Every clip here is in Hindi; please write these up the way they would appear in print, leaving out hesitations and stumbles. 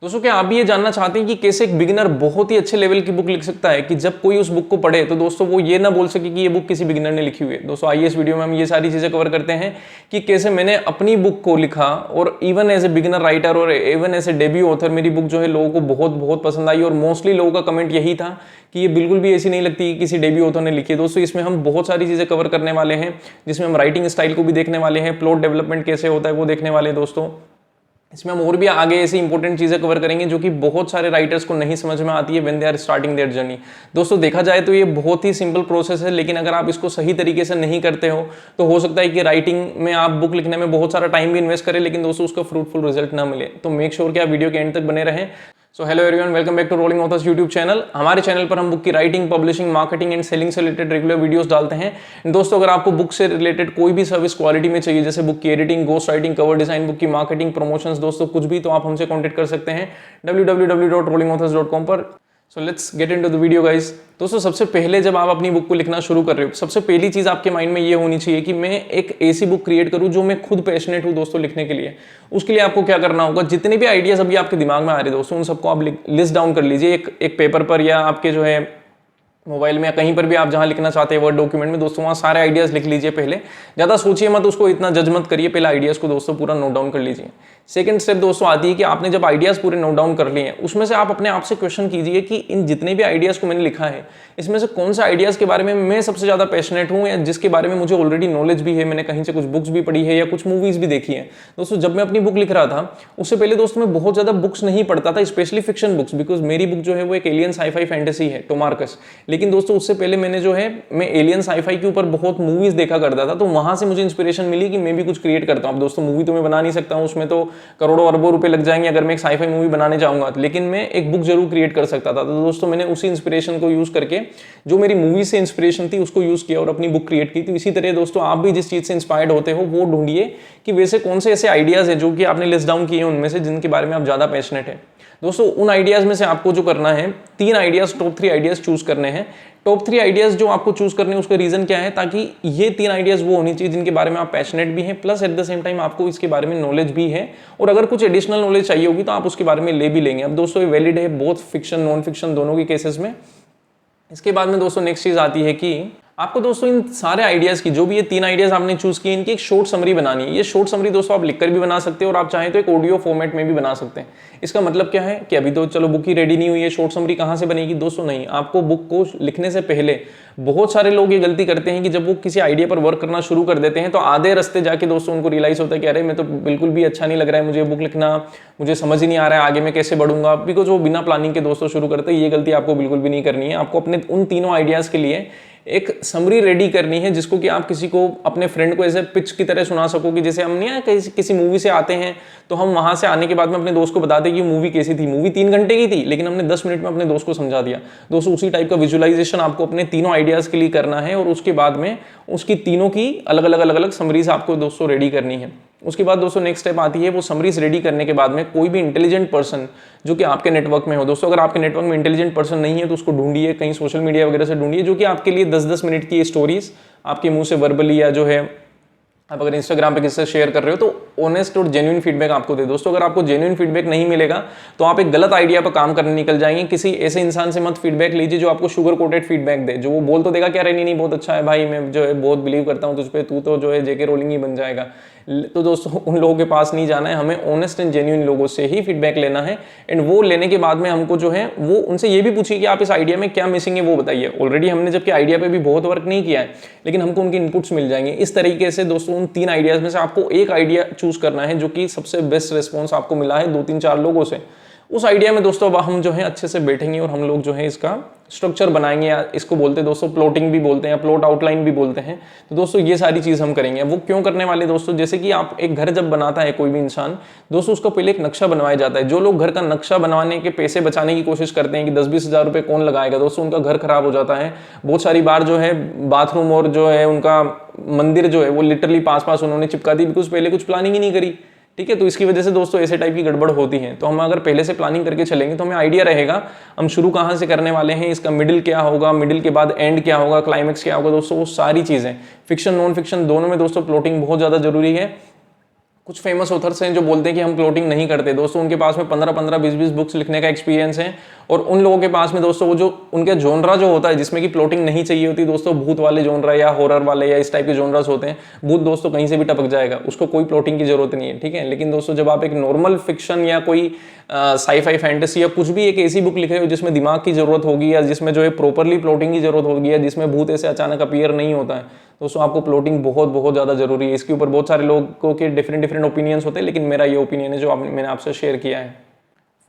दोस्तों क्या आप भी ये जानना चाहते हैं कि कैसे एक बिगिनर बहुत ही अच्छे लेवल की बुक लिख सकता है कि जब कोई उस बुक को पढ़े तो दोस्तों वो ये ना बोल सके कि ये बुक किसी बिगिनर ने लिखी हुई है। दोस्तों आइए इस वीडियो में हम ये सारी चीज़ें कवर करते हैं कि कैसे मैंने अपनी बुक को लिखा और even as a beginner writer और even as a debut author मेरी बुक जो है लोगों को बहुत बहुत पसंद आई और मोस्टली लोगों का कमेंट यही था कि ये बिल्कुल भी ऐसी नहीं लगती कि किसी डेब्यू ऑथर ने लिखी है। दोस्तों इसमें हम बहुत सारी चीज़ें कवर करने वाले हैं जिसमें हम राइटिंग स्टाइल को भी देखने वाले हैं, प्लॉट डेवलपमेंट कैसे होता है वो देखने वाले हैं। दोस्तों इसमें हम और भी आगे ऐसी इंपॉर्टेंट चीजें कवर करेंगे जो कि बहुत सारे राइटर्स को नहीं समझ में आती है when they are starting their journey. दोस्तों देखा जाए तो ये बहुत ही सिंपल प्रोसेस है, लेकिन अगर आप इसको सही तरीके से नहीं करते हो तो हो सकता है कि राइटिंग में आप बुक लिखने में बहुत सारा टाइम भी इन्वेस्ट करें लेकिन दोस्तों उसका फ्रूटफुल रिजल्ट ना मिले। तो मेक श्योर कि आप वीडियो के एंड तक बने रहें। So hello everyone, welcome back to rolling authors YouTube channel. हमारे चैनल पर हम बुक की writing, publishing, marketing and selling से रिलेटेड रेगुलर वीडियोस डालते हैं। दोस्तों अगर आपको बुक से रिलेटेड कोई भी सर्विस क्वालिटी में चाहिए, जैसे बुक की editing, ghost writing, cover design, book की मार्केटिंग, प्रमोशंस, दोस्तों कुछ भी, तो आप हमसे कॉन्टेक्ट कर सकते हैं www.rollingauthors.com पर। So let's get into the video guys. दोस्तों सबसे पहले जब आप अपनी बुक को लिखना शुरू कर रहे हो, सबसे पहली चीज आपके माइंड में ये होनी चाहिए कि मैं एक ऐसी बुक क्रिएट करूं जो मैं खुद पैशनेट हूं दोस्तों लिखने के लिए। उसके लिए आपको क्या करना होगा, जितने भी आइडियाज अभी आपके दिमाग में आ रहे हैं दोस्तों, उन सबको आप लिस्ट डाउन कर लीजिए एक पेपर पर या आपके जो है मोबाइल में या कहीं पर भी आप जहां लिखना चाहते हैं वर्ड डॉक्यूमेंट में। दोस्तों वहां सारे आइडियाज लिख लीजिए। पहले ज्यादा सोचिए मत, उसको इतना जज मत करिए, पहले आइडियाज को दोस्तों पूरा नोट डाउन कर लीजिए। सेकंड स्टेप दोस्तों आती है कि आपने जब आइडियाज पूरे नोट डाउन कर लिए हैं, उसमें से आप अपने आप से क्वेश्चन कीजिए कि इन जितने भी आइडियाज को मैंने लिखा है इसमें से कौन सा आइडियाज के बारे में मैं सबसे ज्यादा पैशनेट हूं या जिसके बारे में मुझे ऑलरेडी नॉलेज भी है, मैंने कहीं से कुछ बुक्स भी पढ़ी है या कुछ मूवीज भी देखी है। दोस्तों जब मैं अपनी बुक लिख रहा था उससे पहले दोस्तों मैं बहुत ज्यादा बुक्स नहीं पढ़ता था, स्पेशली फिक्शन बुक्स, बिकॉज मेरी बुक जो है वो एक एलियन साईफाई फैंटेसी है, टोमार्कस। लेकिन दोस्तों उससे पहले मैंने जो है मैं एलियन साईफाई के ऊपर बहुत मूवीज देखा करता था, तो वहां से मुझे इंस्पिरेशन मिली कि मैं भी कुछ क्रिएट करता हूं। अब दोस्तों मूवी तो मैं बना नहीं सकता हूं, उसमें तो करोड़ों अरबों रुपए लग जाएंगे अगर मैं एक साईफाई मूवी बनाने जाऊंगा, लेकिन मैं एक बुक जरूर क्रिएट कर सकता था। तो दोस्तों मैंने उसी इंस्पिरेशन को यूज करके, जो मेरी मूवी से इंस्पिरेशन थी उसको यूज किया और अपनी बुक क्रिएट की। तो इसी तरह दोस्तों आप भी जिस चीज से इंस्पायर्ड होते हो वो ढूंढिए कि वैसे कौन से ऐसे आइडियाज हैं जो कि आपने लिस्ट डाउन किए हैं उनमें से जिनके बारे में आप ज्यादा पैशनेट है। दोस्तों उन आइडियाज में से आपको जो करना है, 3 आइडियाज, टॉप 3 आइडियाज चूज करने हैं। टॉप 3 आइडियाज जो आपको चूज करने हैं उसका रीजन क्या है, ताकि ये 3 आइडियाज वो होनी चाहिए जिनके बारे में आप पैशनेट भी हैं, plus at the same time आपको इसके बारे में नॉलेज भी है, और अगर कुछ एडिशनल नॉलेज चाहिए होगी तो आप उसके बारे में ले भी लेंगे। अब दोस्तों ये वैलिड है बोथ फिक्शन नॉन फिक्शन दोनों के केसेस में। इसके बाद में दोस्तों नेक्स्ट चीज आती है कि आपको दोस्तों इन सारे आइडियाज की, जो भी ये 3 आइडियाज आपने चूज किए, इनकी एक शॉर्ट समरी बनानी है। ये शॉर्ट समरी दोस्तों आप लिखकर भी बना सकते हैं और आप चाहें तो एक ऑडियो फॉर्मेट में भी बना सकते हैं। इसका मतलब क्या है कि अभी तो चलो बुक ही रेडी नहीं हुई है, शॉर्ट समरी कहां से बनेगी दोस्तों? नहीं, आपको बुक को लिखने से पहले बहुत सारे लोग ये गलती करते हैं कि जब वो किसी आइडिया पर वर्क करना शुरू कर देते हैं तो आधे रास्ते जाके दोस्तों उनको रियलाइज होता है कि अरे मैं तो बिल्कुल भी अच्छा नहीं लग रहा है मुझे बुक लिखना, मुझे समझ ही नहीं आ रहा है आगे मैं कैसे बढ़ूंगा, बिकॉज वो बिना प्लानिंग के दोस्तों शुरू करते हैं। ये गलती आपको बिल्कुल भी नहीं करनी है। आपको अपने उन तीनों आइडियाज के लिए एक समरी रेडी करनी है जिसको कि आप किसी को, अपने फ्रेंड को ऐसे पिच की तरह सुना सको कि जैसे हम नहीं किसी मूवी से आते हैं तो हम वहां से आने के बाद में अपने दोस्त को बताते कि मूवी कैसी थी। मूवी 3 घंटे की थी लेकिन हमने 10 मिनट में अपने दोस्त को समझा दिया। दोस्तों उसी टाइप का विजुअलाइजेशन आपको अपने तीनों आइडियाज के लिए करना है और उसके बाद में उसकी तीनों की अलग अलग समरीज आपको दोस्तों रेडी करनी है। उसके बाद दोस्तों नेक्स्ट स्टेप आती है, वो समरीज रेडी करने के बाद में कोई भी इंटेलिजेंट पर्सन जो कि आपके नेटवर्क में हो, दोस्तों अगर आपके नेटवर्क में इंटेलिजेंट पर्सन नहीं है तो उसको ढूंढिए, कहीं सोशल मीडिया वगैरह से ढूंढिए, जो कि आपके लिए 10-10 मिनट की स्टोरीज आपके मुंह से वर्बली या जो है आप अगर इंस्टाग्राम पे किसी से शेयर कर रहे हो तो ऑनेस्ट और जेन्युइन फीडबैक आपको दे। दोस्तों अगर आपको जेन्युइन फीडबैक नहीं मिलेगा तो आप एक गलत आइडिया पर काम करने निकल जाएंगे। किसी ऐसे इंसान से मत फीडबैक लीजिए जो आपको शुगर कोटेड फीडबैक दे, जो वो बोल तो देगा क्या रही नहीं बहुत अच्छा है भाई, मैं जो है बहुत बिलीव करता हूँ तुझ पे, तू तो जो है जेके रोलिंग ही बन जाएगा। तो दोस्तों उन लोगों के पास नहीं जाना है, हमें ऑनेस्ट एंड जेन्युइन लोगों से ही फीडबैक लेना है। एंड वो लेने के बाद में हमको जो है वो उनसे ये भी पूछिए कि आप इस आइडिया में क्या मिसिंग है वो बताइए। ऑलरेडी हमने जबकि आइडिया पे भी बहुत वर्क नहीं किया है लेकिन हमको उनके इनपुट्स मिल जाएंगे। इस तरीके से दोस्तों उन 3 आइडियाज में से आपको एक आइडिया चूज करना है जो कि सबसे बेस्ट रिस्पॉन्स आपको मिला है 2-3-4 लोगों से। उस आइडिया में दोस्तों अब हम जो है अच्छे से बैठेंगे और हम लोग जो है इसका स्ट्रक्चर बनाएंगे, या इसको बोलते हैं दोस्तों प्लॉटिंग भी बोलते हैं या प्लॉट आउटलाइन भी बोलते हैं। तो दोस्तों ये सारी चीज हम करेंगे। वो क्यों करने वाले दोस्तों, जैसे कि आप एक घर जब बनाता है कोई भी इंसान दोस्तों, उसका पहले एक नक्शा बनवाया जाता है। जो लोग घर का नक्शा बनवाने के पैसे बचाने की कोशिश करते हैं कि 10-20 हज़ार रुपए कौन लगाएगा, दोस्तों उनका घर खराब हो जाता है। बहुत सारी बार जो है बाथरूम और जो है उनका मंदिर जो है वो लिटरली पास उन्होंने चिपका दी, बिकॉज पहले कुछ प्लानिंग ही नहीं करी। ठीक है, तो इसकी वजह से दोस्तों ऐसे टाइप की गड़बड़ होती है। तो हम अगर पहले से प्लानिंग करके चलेंगे तो हमें आइडिया रहेगा हम शुरू कहाँ से करने वाले हैं, इसका मिडिल क्या होगा, मिडिल के बाद एंड क्या होगा, क्लाइमेक्स क्या होगा। दोस्तों वो सारी चीजें फिक्शन नॉन फिक्शन दोनों में दोस्तों प्लॉटिंग बहुत ज्यादा जरूरी है। कुछ फेमस ऑथर्स हैं जो बोलते हैं कि हम प्लॉटिंग नहीं करते दोस्तों, उनके पास में 15-15, 20-20 बुक्स लिखने का एक्सपीरियंस है, और उन लोगों के पास में दोस्तों वो जो उनका जोनरा जो होता है जिसमें कि प्लॉटिंग नहीं चाहिए होती दोस्तों, भूत वाले जोनरा या हॉरर वाले या इस टाइप के जोनरास होते हैं, भूत दोस्तों कहीं से भी टपक जाएगा, उसको कोई प्लॉटिंग की जरूरत नहीं है, ठीक है। लेकिन दोस्तों जब आप एक नॉर्मल फिक्शन या कोई साईफाई फैंटेसी या कुछ भी एक ऐसी बुक लिख रहे हो जिसमें दिमाग की जरूरत होगी या जिसमें जो है प्रॉपरली प्लॉटिंग की जरूरत होगी या जिसमें भूत ऐसे अचानक अपीयर नहीं होता है, दोस्तों आपको प्लॉटिंग बहुत बहुत ज़्यादा जरूरी है। इसके ऊपर बहुत सारे लोगों के डिफरेंट ओपिनियंस होते हैं, लेकिन मेरा ये ओपिनियन है जो मैंने आपसे शेयर किया है।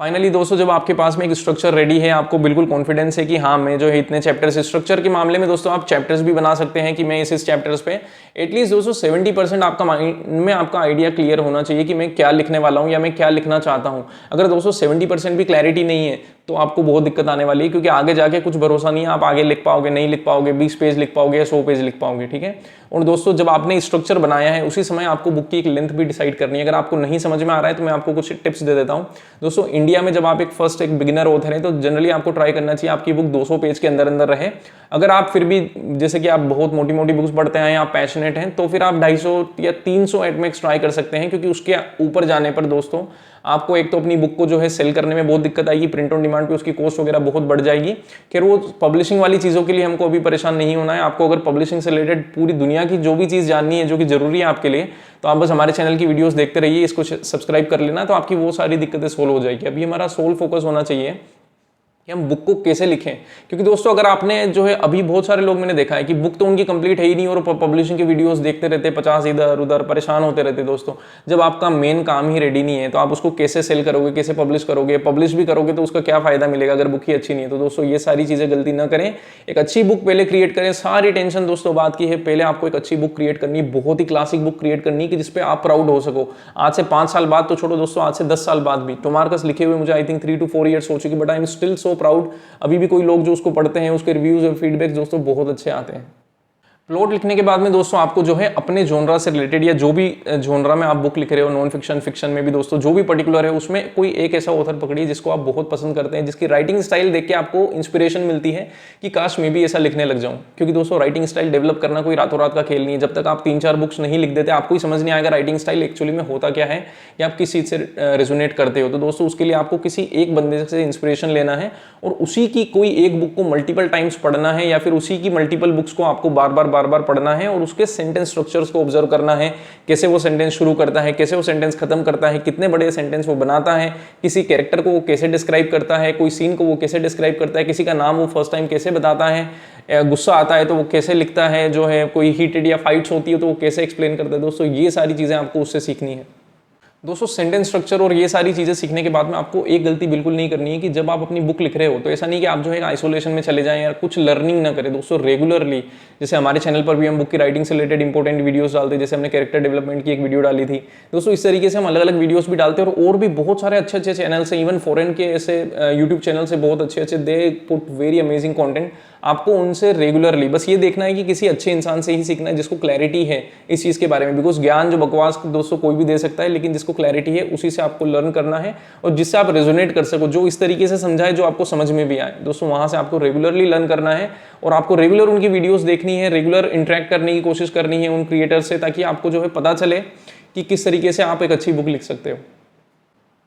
फाइनली दोस्तों जब आपके पास में एक स्ट्रक्चर रेडी है, आपको बिल्कुल कॉन्फिडेंस है कि हाँ मैं जो है इतने चैप्टर्स, स्ट्रक्चर के मामले में दोस्तों आप चैप्टर्स भी बना सकते हैं कि मैं इस चैप्टर्स पे एटलीस्ट दोस्तों 70% आपका माइंड में आपका आइडिया क्लियर होना चाहिए कि मैं क्या लिखने वाला हूँ या मैं क्या लिखना चाहता हूँ। अगर दोस्तों 70% भी क्लैरिटी नहीं है तो आपको बहुत दिक्कत आने वाली है, क्योंकि आगे जाके कुछ भरोसा नहीं है आप आगे लिख पाओगे नहीं लिख पाओगे, 20 पेज लिख पाओगे या 100 पेज लिख पाओगे, ठीक है। और दोस्तों जब आपने स्ट्रक्चर बनाया है उसी समय आपको बुक की एक लेंथ भी डिसाइड करनी है। अगर आपको नहीं समझ में आ रहा है तो मैं आपको कुछ टिप्स दे देता हूँ दोस्तों। इंडिया में जब आप एक बिगिनर ऑथर है तो जनरली आपको ट्राई करना चाहिए आपकी बुक 200 पेज के अंदर अंदर रहे। अगर आप फिर भी जैसे कि आप बहुत मोटी मोटी बुक्स पढ़ते हैं, आप पैशनेट हैं, तो फिर आप 250 या 300 एट मैक्स ट्राई कर सकते हैं, क्योंकि उसके ऊपर जाने पर दोस्तों आपको एक तो अपनी बुक को जो है सेल करने में बहुत दिक्कत आएगी, प्रिंट ऑन डिमांड पे उसकी कॉस्ट वगैरह बहुत बढ़ जाएगी। खैर वो पब्लिशिंग वाली चीज़ों के लिए हमको अभी परेशान नहीं होना है। आपको अगर पब्लिशिंग से रिलेटेड पूरी दुनिया की जो भी चीज़ जाननी है जो कि जरूरी है आपके लिए, तो आप बस हमारे चैनल की वीडियोस देखते रहिए, इसको सब्सक्राइब कर लेना, तो आपकी वो सारी दिक्कतें सोल्व हो जाएगी। अभी हमारा सोल फोकस होना चाहिए कि हम बुक को कैसे लिखें, क्योंकि दोस्तों अगर आपने जो है अभी बहुत सारे लोग मैंने देखा है कि बुक तो उनकी कंप्लीट है ही नहीं और पब्लिशिंग की वीडियोस देखते रहते 50 इधर उधर, परेशान होते रहते। दोस्तों जब आपका मेन काम ही रेडी नहीं है तो आप उसको कैसे सेल करोगे, कैसे पब्लिश करोगे, पब्लिश भी करोगे तो उसका क्या फायदा मिलेगा अगर बुक ही अच्छी नहीं है। तो दोस्तों ये सारी चीजें गलती ना करें, एक अच्छी बुक पहले क्रिएट करें। सारी टेंशन दोस्तों बात की है, पहले आपको एक अच्छी बुक क्रिएट करनी है, बहुत ही क्लासिक बुक क्रिएट करनी है कि जिसपे आप प्राउड हो सको। आज से 5 साल बाद तो छोड़ो दोस्तों, आज से 10 साल बाद भी टोमार्कस लिखे हुए मुझे आई थिंक 3 to 4 ईयर्स हो चुकी, but I am still so proud. अभी भी कोई लोग जो उसको पढ़ते हैं उसके रिव्यूज और फीडबैक दोस्तों बहुत अच्छे आते हैं। प्लॉट लिखने के बाद में दोस्तों आपको जो है अपने जोनरा से रिलेटेड या जो भी जोनरा में आप बुक लिख रहे हो, नॉन फिक्शन फिक्शन में भी दोस्तों जो भी पर्टिकुलर है, उसमें कोई एक ऐसा ऑथर पकड़िए जिसको आप बहुत पसंद करते हैं, जिसकी राइटिंग स्टाइल देख के आपको इंस्पिरेशन मिलती है कि काश मैं भी ऐसा लिखने लग जाऊं। क्योंकि दोस्तों राइटिंग स्टाइल डेवलप करना कोई रातों रात का खेल नहीं है। जब तक आप 3-4 बुक्स नहीं लिख देते आपको ही समझ नहीं आएगा राइटिंग स्टाइल एक्चुअली में होता क्या है या आप किस चीज़ से रेजोनेट करते हो। तो दोस्तों उसके लिए आपको किसी एक बंदे से इंस्पिरेशन लेना है और उसी की कोई एक बुक को मल्टीपल टाइम्स पढ़ना है या फिर उसी की मल्टीपल बुक्स को आपको बार बार पढ़ना है और उसके सेंटेंस स्ट्रक्चर्स को ऑब्जर्व करना है, कैसे वो सेंटेंस शुरू करता है, कैसे वो सेंटेंस खत्म करता है, कितने बड़े सेंटेंस वो बनाता है, किसी कैरेक्टर को वो कैसे डिस्क्राइब करता है, कोई सीन को वो कैसे डिस्क्राइब करता है, किसी का नाम वो फर्स्ट टाइम कैसे बताता है, गुस्सा आता है तो वो कैसे लिखता है, जो है कोई हीटेड या फाइट्स होती है तो वो कैसे एक्सप्लेन करता है। दोस्तों ये सारी चीज़ें आपको उससे सीखनी है। दोस्तों सेंटेंस स्ट्रक्चर और ये सारी चीज़ें सीखने के बाद में आपको एक गलती बिल्कुल नहीं करनी है कि जब आप अपनी बुक लिख रहे हो तो ऐसा नहीं कि आप जो है आइसोलेशन में चले जाएं या कुछ लर्निंग ना करें। दोस्तों रेगुलरली, जैसे हमारे चैनल पर भी हम बुक की राइटिंग से रिलेटेड इंपॉर्टेंट वीडियोस डालते हैं, जैसे हमने कैरेक्टर डेवलपमेंट की एक वीडियो डाली थी दोस्तों, इस तरीके से हम अलग अलग वीडियोस भी डालते हैं। और भी बहुत सारे अच्छे अच्छे चैनल से, इवन फॉरेन के ऐसे यूट्यूब चैनल से बहुत अच्छे अच्छे, they put very amazing content. आपको उनसे रेगुलरली बस ये देखना है कि किसी अच्छे इंसान से ही सीखना है जिसको क्लैरिटी है इस चीज़ के बारे में। बिकॉज ज्ञान जो बकवास दोस्तों कोई भी दे सकता है, लेकिन जिसको क्लैरिटी है उसी से आपको लर्न करना है और जिससे आप रेजोनेट कर सको, जो इस तरीके से समझाए जो आपको समझ में भी आए। दोस्तों वहाँ से आपको रेगुलरली लर्न करना है और आपको रेगुलर उनकी वीडियोस देखनी है, रेगुलर इंटरेक्ट करने की कोशिश करनी है उन क्रिएटर से, ताकि आपको जो है पता चले कि किस तरीके से आप एक अच्छी बुक लिख सकते हो।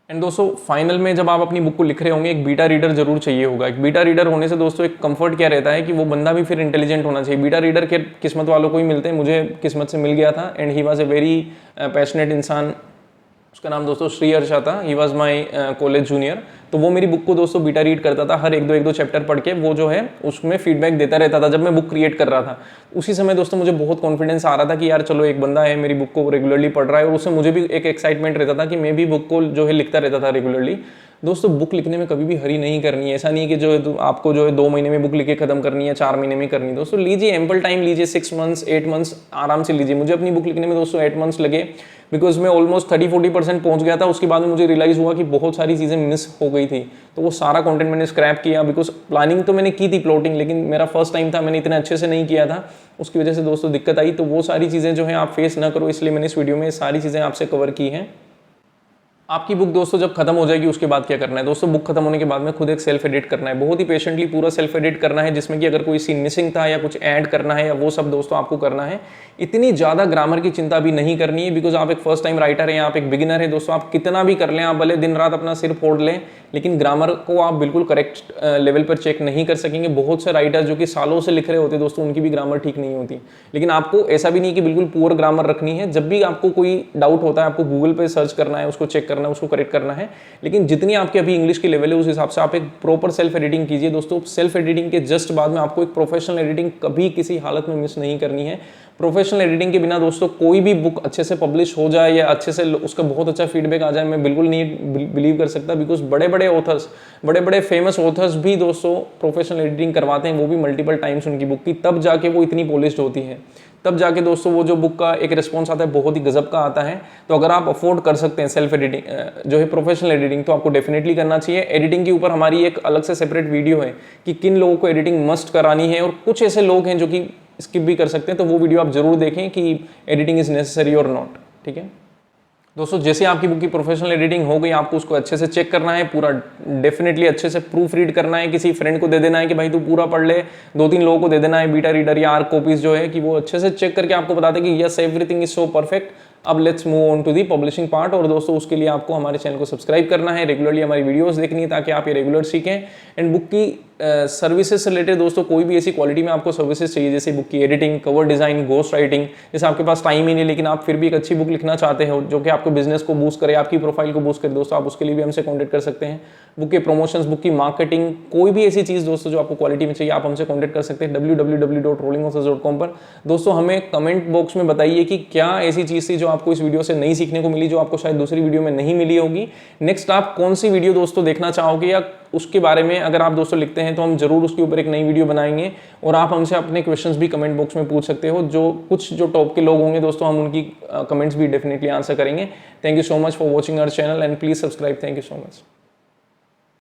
एंड दोस्तों फाइनल में जब आप अपनी बुक को लिख रहे होंगे एक बीटा रीडर जरूर चाहिए होगा। एक बीटा रीडर होने से दोस्तों एक कंफर्ट क्या रहता है कि वो बंदा भी फिर इंटेलिजेंट होना चाहिए। बीटा रीडर के किस्मत वालों को ही मिलते हैं, मुझे किस्मत से मिल गया था and he was a very passionate इंसान। उसका नाम दोस्तों श्री हर्षा था, he was my college junior. तो वो मेरी बुक को दोस्तों बीटा रीड करता था, हर एक दो चैप्टर पढ़ के वो जो है उसमें फीडबैक देता रहता था जब मैं बुक क्रिएट कर रहा था। उसी समय दोस्तों मुझे बहुत कॉन्फिडेंस आ रहा था कि यार चलो एक बंदा है मेरी बुक को रेगुलरली पढ़ रहा है, और उससे मुझे भी एक एक्साइटमेंट रहता था कि मैं भी बुक को जो है लिखता रहता था रेगुलरली। दोस्तों बुक लिखने में कभी भी हरी नहीं करनी है। ऐसा नहीं कि जो है आपको जो है 2 महीने में बुक लिख के खत्म करनी है, 4 महीने में करनी है। दोस्तों लीजिए एम्पल टाइम लीजिए, 6 मंथ्स 8 मंथ्स आराम से लीजिए। मुझे अपनी बुक लिखने में दोस्तों 8 मंथ्स लगे, बिकॉज मैं ऑलमोस्ट 30-40% पहुंच गया था। उसके बाद में मुझे रियलाइज हुआ कि बहुत सारी चीज़ें मिस हो गई थी, तो वो सारा कंटेंट मैंने स्क्रैप किया। बिकॉज प्लानिंग तो मैंने की थी प्लॉटिंग, लेकिन मेरा फर्स्ट टाइम था, मैंने इतने अच्छे से नहीं किया था, उसकी वजह से दोस्तों दिक्कत आई। तो वो सारी चीज़ें जो है आप फेस ना करो, इसलिए मैंने इस वीडियो में सारी चीज़ें आपसे कवर की हैं। आपकी बुक दोस्तों जब खत्म हो जाएगी उसके बाद क्या करना है दोस्तों, बुक खत्म होने के बाद में खुद एक सेल्फ एडिट करना है, बहुत ही पेशेंटली पूरा सेल्फ एडिट करना है, जिसमें कि अगर कोई सीन मिसिंग था या कुछ ऐड करना है या वो सब दोस्तों आपको करना है। इतनी ज़्यादा ग्रामर की चिंता भी नहीं करनी है, बिकॉज आप एक फर्स्ट टाइम राइटर हैं, आप एक बिगिनर है दोस्तों। आप कितना भी कर लें, आप भले दिन रात अपना सिर फोड़ लें, लेकिन ग्रामर को आप बिल्कुल करेक्ट लेवल पर चेक नहीं कर सकेंगे। बहुत से राइटर जो कि सालों से लिख रहे होते दोस्तों, उनकी भी ग्रामर ठीक नहीं होती। लेकिन आपको ऐसा भी नहीं कि बिल्कुल पुअर ग्रामर रखनी है। जब भी आपको कोई डाउट होता है, आपको गूगल पे सर्च करना है, उसको चेक करना है, उसको करेक्ट करना है। लेकिन जितनी आपकी अभी इंग्लिश की लेवल है उस हिसाब से आप एक प्रॉपर सेल्फ एडिटिंग कीजिए दोस्तों। सेल्फ एडिटिंग के जस्ट बाद में आपको एक प्रोफेशनल एडिटिंग कभी किसी हालत में मिस नहीं करनी है। प्रोफेशनल एडिटिंग के बिना दोस्तों कोई भी बुक अच्छे से पब्लिश हो जाए या अच्छे से उसका बहुत अच्छा फीडबैक आ जाए, मैं बिल्कुल नहीं बिलीव कर सकता। बिकॉज बड़े बड़े ऑथर्स, बड़े बड़े फेमस ऑथर्स भी दोस्तों प्रोफेशनल एडिटिंग करवाते हैं, वो भी मल्टीपल टाइम्स उनकी बुक की, तब जाके वो इतनी पॉलिश्ड होती है, तब जाके दोस्तों वो जो बुक का एक रिस्पॉन्स आता है बहुत ही गजब का आता है। तो अगर आप अफोर्ड कर सकते हैं सेल्फ एडिटिंग जो है प्रोफेशनल एडिटिंग, तो आपको डेफिनेटली करना चाहिए। एडिटिंग के ऊपर हमारी एक अलग से सेपरेट वीडियो है कि किन लोगों को एडिटिंग मस्ट करानी है, और कुछ ऐसे लोग हैं जो कि स्किप भी कर सकते हैं। तो वो वीडियो आप जरूर देखें कि एडिटिंग इज नेसेसरी और नॉट। ठीक है दोस्तों, जैसे आपकी बुक की प्रोफेशनल एडिटिंग हो गई, आपको उसको अच्छे से चेक करना है, पूरा डेफिनेटली अच्छे से प्रूफ रीड करना है। किसी फ्रेंड को दे देना है कि भाई तू पूरा पढ़ ले, 2-3 लोगों को दे देना है, बीटा रीडर या आर्क कॉपीज जो है, कि वो अच्छे से चेक करके आपको बताते हैं कि yes everything is so perfect. अब let's move on to the publishing part. और दोस्तों उसके लिए आपको हमारे चैनल को सब्सक्राइब करना है, रेगुलरली हमारी वीडियोस देखनी है ताकि आप ये रेगुलर सीखें। एंड बुक की सर्विसेज से रिलेटेड दोस्तों कोई भी ऐसी क्वालिटी में आपको सर्विसेज चाहिए, जैसे बुक की editing, cover design, ghost writing, जैसे आपके पास टाइम ही नहीं लेकिन आप फिर भी एक अच्छी बुक लिखना चाहते हो जो कि आपके बिजनेस को बूस्ट करे, आपकी प्रोफाइल को बूस्ट करे, दोस्तों आप उसके लिए भी हमसे कॉन्टेक्ट कर सकते हैं। बुक के प्रमोशंस, बुक की मार्केटिंग, कोई भी ऐसी चीज़ दोस्तों जो आपको क्वालिटी में चाहिए, आप हमसे कॉन्टेक्ट कर सकते हैं www.rollingauthors.com पर। दोस्तों हमें कमेंट बॉक्स में बताइए कि क्या ऐसी चीज़ थी जो आपको इस वीडियो से नहीं सीखने को मिली, जो आपको शायद दूसरी वीडियो में नहीं मिली होगी। नेक्स्ट आप कौन सी वीडियो दोस्तों देखना चाहोगे, या उसके बारे में अगर आप दोस्तों लिखते हैं तो हम जरूर उसके ऊपर एक नई वीडियो बनाएंगे। और आप हमसे अपने क्वेश्चंस भी कमेंट बॉक्स में पूछ सकते हो। जो टॉप के लोग होंगे दोस्तों, हम उनकी कमेंट्स भी डेफिनेटली आंसर करेंगे। Thank you so much for watching our channel and please subscribe. Thank you so much.